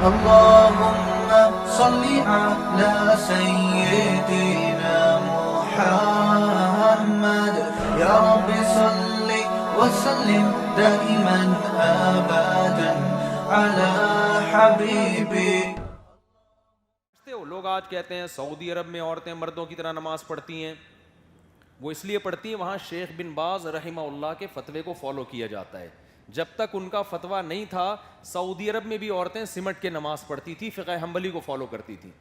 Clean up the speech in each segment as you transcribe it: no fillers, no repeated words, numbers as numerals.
اللهم صل على سيدنا محمد يا رب صل وسلم دائما ابدا على حبيبي. لوگ آج کہتے ہیں سعودی عرب میں عورتیں مردوں کی طرح نماز پڑھتی ہیں. وہ اس لیے پڑھتی ہیں وہاں شیخ بن باز رحمہ اللہ کے فتوے کو فالو کیا جاتا ہے. جب تک ان کا فتویٰ نہیں تھا سعودی عرب میں بھی عورتیں سمٹ کے نماز پڑھتی تھی, فقہ حنبلی کو فالو کرتی تھی.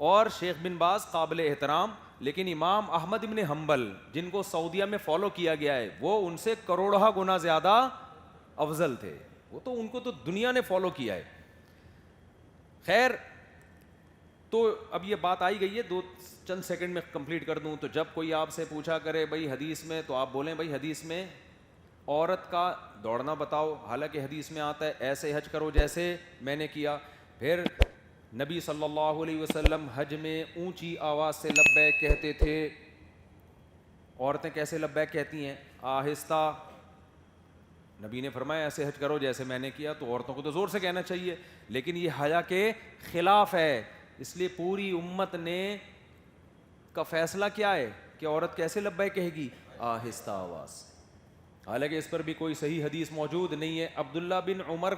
اور شیخ بن باز قابل احترام, لیکن امام احمد بن حنبل جن کو سعودیہ میں فالو کیا گیا ہے وہ ان سے کروڑہ گنا زیادہ افضل تھے. وہ تو ان کو تو دنیا نے فالو کیا ہے. خیر, تو اب یہ بات آئی گئی ہے, چند سیکنڈ میں کمپلیٹ کر دوں. تو جب کوئی آپ سے پوچھا کرے بھائی حدیث میں, تو آپ بولیں بھائی حدیث میں عورت کا دوڑنا بتاؤ, حالانکہ حدیث میں آتا ہے ایسے حج کرو جیسے میں نے کیا. پھر نبی صلی اللہ علیہ وسلم حج میں اونچی آواز سے لبیک کہتے تھے. عورتیں کیسے لبیک کہتی ہیں؟ آہستہ. نبی نے فرمایا ایسے حج کرو جیسے میں نے کیا, تو عورتوں کو تو زور سے کہنا چاہیے, لیکن یہ حیا کے خلاف ہے. اس لیے پوری امت نے کا فیصلہ کیا ہے کہ عورت کیسے لبیک کہے گی؟ آہستہ آواز. حالانکہ اس پر بھی کوئی صحیح حدیث موجود نہیں ہے. عبداللہ بن عمر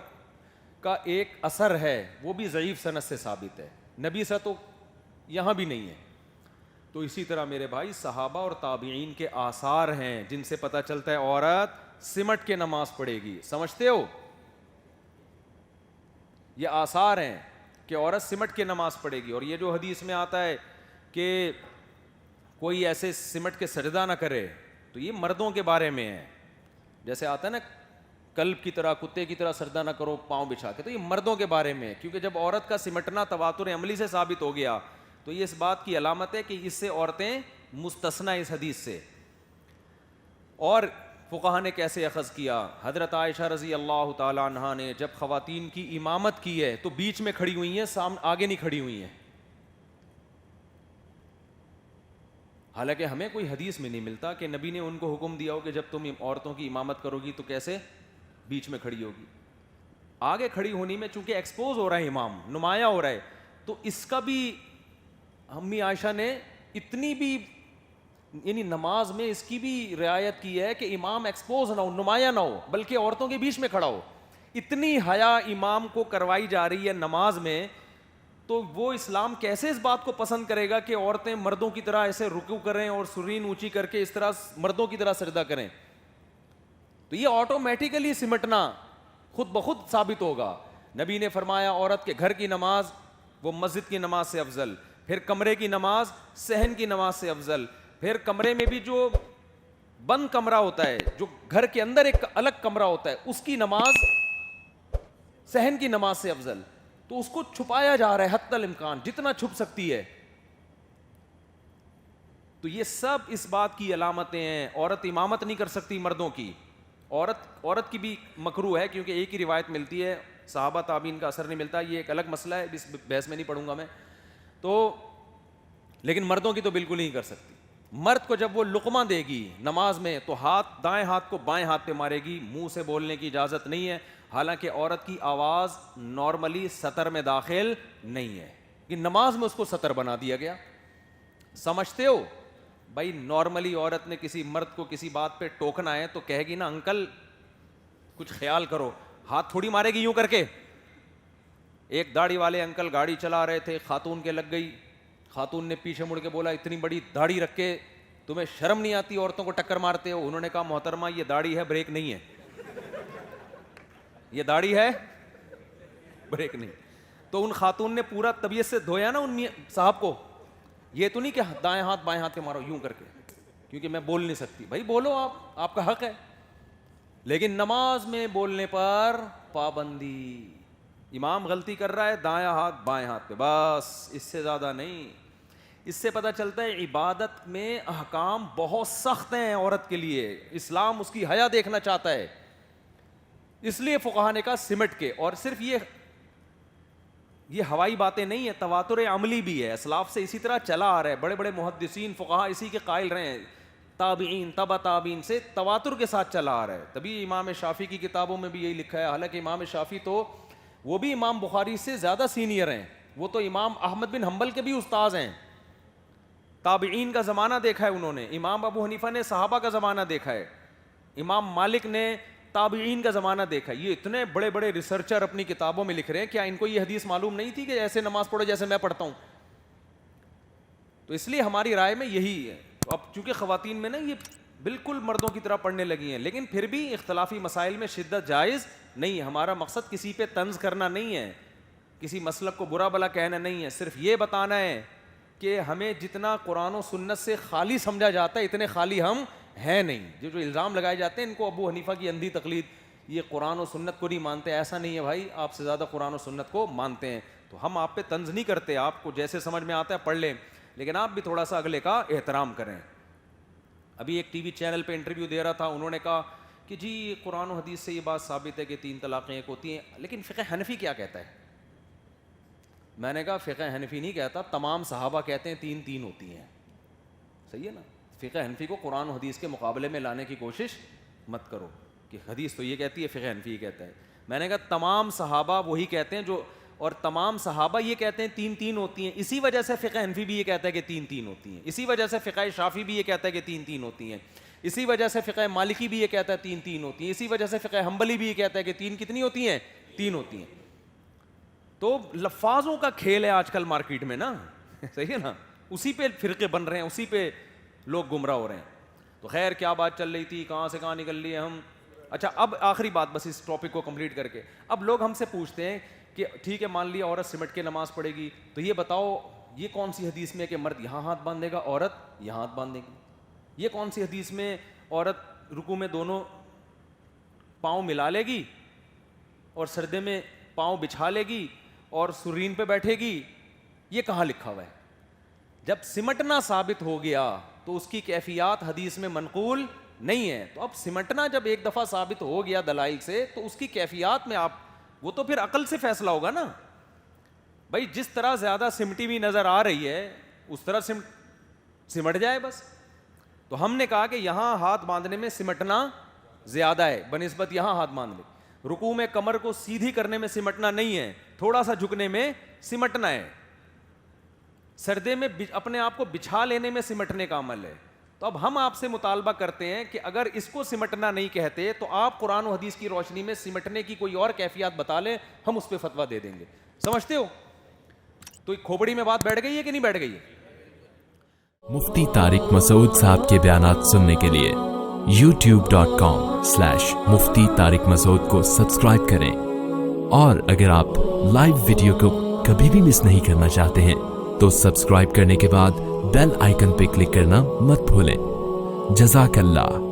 کا ایک اثر ہے, وہ بھی ضعیف سند سے ثابت ہے, نبی سے تو یہاں بھی نہیں ہے. تو اسی طرح میرے بھائی صحابہ اور تابعین کے آثار ہیں جن سے پتہ چلتا ہے عورت سمٹ کے نماز پڑھے گی. سمجھتے ہو؟ یہ آثار ہیں کہ عورت سمٹ کے نماز پڑھے گی. اور یہ جو حدیث میں آتا ہے کہ کوئی ایسے سمٹ کے سجدہ نہ کرے, تو یہ مردوں کے بارے میں ہے. جیسے آتا ہے نا کلب کی طرح, کتے کی طرح سجدہ نہ کرو پاؤں بچھا کے, تو یہ مردوں کے بارے میں ہے. کیونکہ جب عورت کا سمٹنا تواتر عملی سے ثابت ہو گیا تو یہ اس بات کی علامت ہے کہ اس سے عورتیں مستثنی اس حدیث سے. اور فقہا نے کیسے اخذ کیا؟ حضرت عائشہ رضی اللہ تعالی عنہا نے جب خواتین کی امامت کی ہے تو بیچ میں کھڑی ہوئی ہیں, آگے نہیں کھڑی ہوئی ہیں. حالانکہ ہمیں کوئی حدیث میں نہیں ملتا کہ نبی نے ان کو حکم دیا ہو کہ جب تم عورتوں کی امامت کرو گی تو کیسے بیچ میں کھڑی ہوگی. آگے کھڑی ہونی میں چونکہ ایکسپوز ہو رہا ہے امام, نمایاں ہو رہا ہے, تو اس کا بھی امی عائشہ نے اتنی بھی یعنی نماز میں اس کی بھی رعایت کی ہے کہ امام ایکسپوز نہ ہو, نمایاں نہ ہو, بلکہ عورتوں کے بیچ میں کھڑا ہو. اتنی حیا امام کو کروائی جا رہی ہے نماز میں, تو وہ اسلام کیسے اس بات کو پسند کرے گا کہ عورتیں مردوں کی طرح ایسے رکوع کریں اور سرین اونچی کر کے اس طرح مردوں کی طرح سجدہ کریں؟ تو یہ آٹومیٹیکلی سمٹنا خود بخود ثابت ہوگا. نبی نے فرمایا عورت کے گھر کی نماز وہ مسجد کی نماز سے افضل, پھر کمرے کی نماز صحن کی نماز سے افضل, پھر کمرے میں بھی جو بند کمرہ ہوتا ہے, جو گھر کے اندر ایک الگ کمرہ ہوتا ہے, اس کی نماز صحن کی نماز سے افضل. تو اس کو چھپایا جا رہا ہے حتی الامکان, جتنا چھپ سکتی ہے. تو یہ سب اس بات کی علامتیں ہیں. عورت امامت نہیں کر سکتی مردوں کی. عورت کی بھی مکروہ ہے, کیونکہ ایک ہی روایت ملتی ہے, صحابہ تابعین کا اثر نہیں ملتا. یہ ایک الگ مسئلہ ہے, اس بحث میں نہیں پڑھوں گا میں تو. لیکن مردوں کی تو بالکل نہیں کر سکتی. مرد کو جب وہ لقمہ دے گی نماز میں تو دائیں ہاتھ کو بائیں ہاتھ پہ مارے گی, منہ سے بولنے کی اجازت نہیں ہے. حالانکہ عورت کی آواز نارملی سطر میں داخل نہیں ہے, کہ نماز میں اس کو سطر بنا دیا گیا. سمجھتے ہو بھائی؟ نارملی عورت نے کسی مرد کو کسی بات پہ ٹوکنا ہے تو کہے گی نا انکل کچھ خیال کرو, ہاتھ تھوڑی مارے گی یوں کر کے. ایک داڑھی والے انکل گاڑی چلا رہے تھے, خاتون کے لگ گئی. خاتون نے پیچھے مڑ کے بولا اتنی بڑی داڑھی رکھ کے تمہیں شرم نہیں آتی عورتوں کو ٹکر مارتے ہو؟ انہوں نے کہا محترمہ یہ داڑھی ہے, بریک نہیں ہے. یہ داڑھی ہے, بریک نہیں. تو ان خاتون نے پورا طبیعت سے دھویا نا ان صاحب کو. یہ تو نہیں کہ دائیں ہاتھ بائیں ہاتھ کے مارو یوں کر کے, کیونکہ میں بول نہیں سکتی. بھائی بولو, آپ کا حق ہے, لیکن نماز میں بولنے پر پابندی. امام غلطی کر رہا ہے, دایاں ہاتھ بائیں ہاتھ پہ, بس, اس سے زیادہ نہیں. اس سے پتہ چلتا ہے عبادت میں احکام بہت سخت ہیں عورت کے لیے. اسلام اس کی حیا دیکھنا چاہتا ہے, اس لیے فقہا نے کہا سمٹ کے. اور صرف یہ ہوائی باتیں نہیں ہیں, تواتر عملی بھی ہے. اسلاف سے اسی طرح چلا آ رہا ہے, بڑے بڑے محدثین فقہا اسی کے قائل رہے ہیں. تابعین تبع تابعین سے تواتر کے ساتھ چلا آ رہا ہے. تبھی امام شافعی کی کتابوں میں بھی یہی لکھا ہے. حالانکہ امام شافعی تو وہ بھی امام بخاری سے زیادہ سینئر ہیں, وہ تو امام احمد بن حنبل کے بھی استاذ ہیں. تابعین کا زمانہ دیکھا ہے انہوں نے, امام ابو حنیفہ نے صحابہ کا زمانہ دیکھا ہے, امام مالک نے تابعین کا زمانہ دیکھا ہے. یہ اتنے بڑے بڑے ریسرچر اپنی کتابوں میں لکھ رہے ہیں, کیا ان کو یہ حدیث معلوم نہیں تھی کہ ایسے نماز پڑھو جیسے میں پڑھتا ہوں؟ تو اس لیے ہماری رائے میں یہی ہے. اب چونکہ خواتین میں نا یہ بالکل مردوں کی طرح پڑھنے لگی ہیں, لیکن پھر بھی اختلافی مسائل میں شدت جائز نہیں ہے. ہمارا مقصد کسی پہ طنز کرنا نہیں ہے, کسی مسلک کو برا بلا کہنا نہیں ہے, صرف یہ بتانا ہے کہ ہمیں جتنا قرآن و سنت سے خالی سمجھا جاتا ہے اتنے خالی ہم ہیں نہیں. جو الزام لگائے جاتے ہیں ان کو ابو حنیفہ کی اندھی تقلید, یہ قرآن و سنت کو نہیں مانتے, ایسا نہیں ہے بھائی, آپ سے زیادہ قرآن و سنت کو مانتے ہیں. تو ہم آپ پہ طنز نہیں کرتے, آپ کو جیسے سمجھ میں آتا ہے پڑھ لیں, لیکن آپ بھی تھوڑا سا اگلے کا احترام کریں. ابھی ایک ٹی وی چینل پہ انٹرویو دے رہا تھا, انہوں نے کہا کہ جی قرآن و حدیث سے یہ بات ثابت ہے کہ 3 طلاقیں ایک ہوتی ہیں, لیکن فقہ حنفی کیا کہتا ہے؟ میں نے کہا فقہ حنفی نہیں کہتا, تمام صحابہ کہتے ہیں 3 ہوتی ہیں. صحیح ہے نا؟ فقہ حنفی کو قرآن و حدیث کے مقابلے میں لانے کی کوشش مت کرو کہ حدیث تو یہ کہتی ہے فقہ حنفی یہ کہتا ہے. میں نے کہا تمام صحابہ وہی کہتے ہیں جو, اور تمام صحابہ یہ کہتے ہیں 3 ہوتی ہیں, اسی وجہ سے فقہ حنفی بھی یہ کہتا ہے کہ 3 ہوتی ہیں, اسی وجہ سے فقہ شافعی بھی یہ کہتا ہے کہ 3 ہوتی ہیں, اسی وجہ سے فقہ مالکی بھی یہ کہتا ہے 3 ہوتی ہیں, اسی وجہ سے فقہ حنبلی بھی یہ کہتا ہے کہ 3 کتنی ہوتی ہیں؟ 3 ہوتی ہیں. تو لفاظوں کا کھیل ہے آج کل مارکیٹ میں نا, صحیح ہے نا, اسی پہ فرقے بن رہے ہیں, اسی پہ لوگ گمراہ ہو رہے ہیں. تو خیر کیا بات چل رہی تھی, کہاں سے کہاں نکل لیے ہم. اچھا اب آخری بات بس اس ٹاپک کو کمپلیٹ کر کے, اب لوگ ہم سے پوچھتے ہیں کہ ٹھیک ہے مان لیا عورت سمٹ کے نماز پڑھے گی, تو یہ بتاؤ یہ کون سی حدیث میں کہ مرد یہاں ہاتھ باندھے گا عورت یہاں ہاتھ باندھے گی؟ یہ کون سی حدیث میں عورت رکوع میں دونوں پاؤں ملا لے گی اور سردے میں پاؤں بچھا لے گی اور سرین پہ بیٹھے گی؟ یہ کہاں لکھا ہوا ہے؟ جب سمٹنا ثابت ہو گیا تو اس کی کیفیات حدیث میں منقول نہیں ہے. تو اب سمٹنا جب ایک دفعہ ثابت ہو گیا دلائل سے, تو اس کی کیفیات میں آپ, وہ تو پھر عقل سے فیصلہ ہوگا نا بھائی, جس طرح زیادہ سمٹی ہوئی نظر آ رہی ہے اس طرح سمٹ جائے بس. تو ہم نے کہا کہ یہاں ہاتھ باندھنے میں سمٹنا زیادہ ہے بنسبت یہاں ہاتھ باندھ لے. رکوع میں کمر کو سیدھی کرنے میں سمٹنا نہیں ہے, تھوڑا سا جھکنے میں سمٹنا ہے. سردے میں اپنے آپ کو بچھا لینے میں سمٹنے کا عمل ہے. تو اب ہم آپ سے مطالبہ کرتے ہیں کہ اگر اس کو سمٹنا نہیں کہتے تو آپ قرآن و حدیث کی روشنی میں سمٹنے کی کوئی اور کیفیت بتا لیں, ہم اس پہ فتویٰ دے دیں گے. سمجھتے ہو؟ تو کھوپڑی میں بات بیٹھ گئی ہے کہ نہیں بیٹھ گئی ہے؟ مفتی طارق مسعود صاحب کے بیانات سننے کے لیے youtube.com/مفتی طارق مسعود کو سبسکرائب کریں, اور اگر آپ لائیو ویڈیو کو کبھی بھی مس نہیں کرنا چاہتے ہیں تو سبسکرائب کرنے کے بعد بیل آئیکن پہ کلک کرنا مت بھولیں. جزاک اللہ.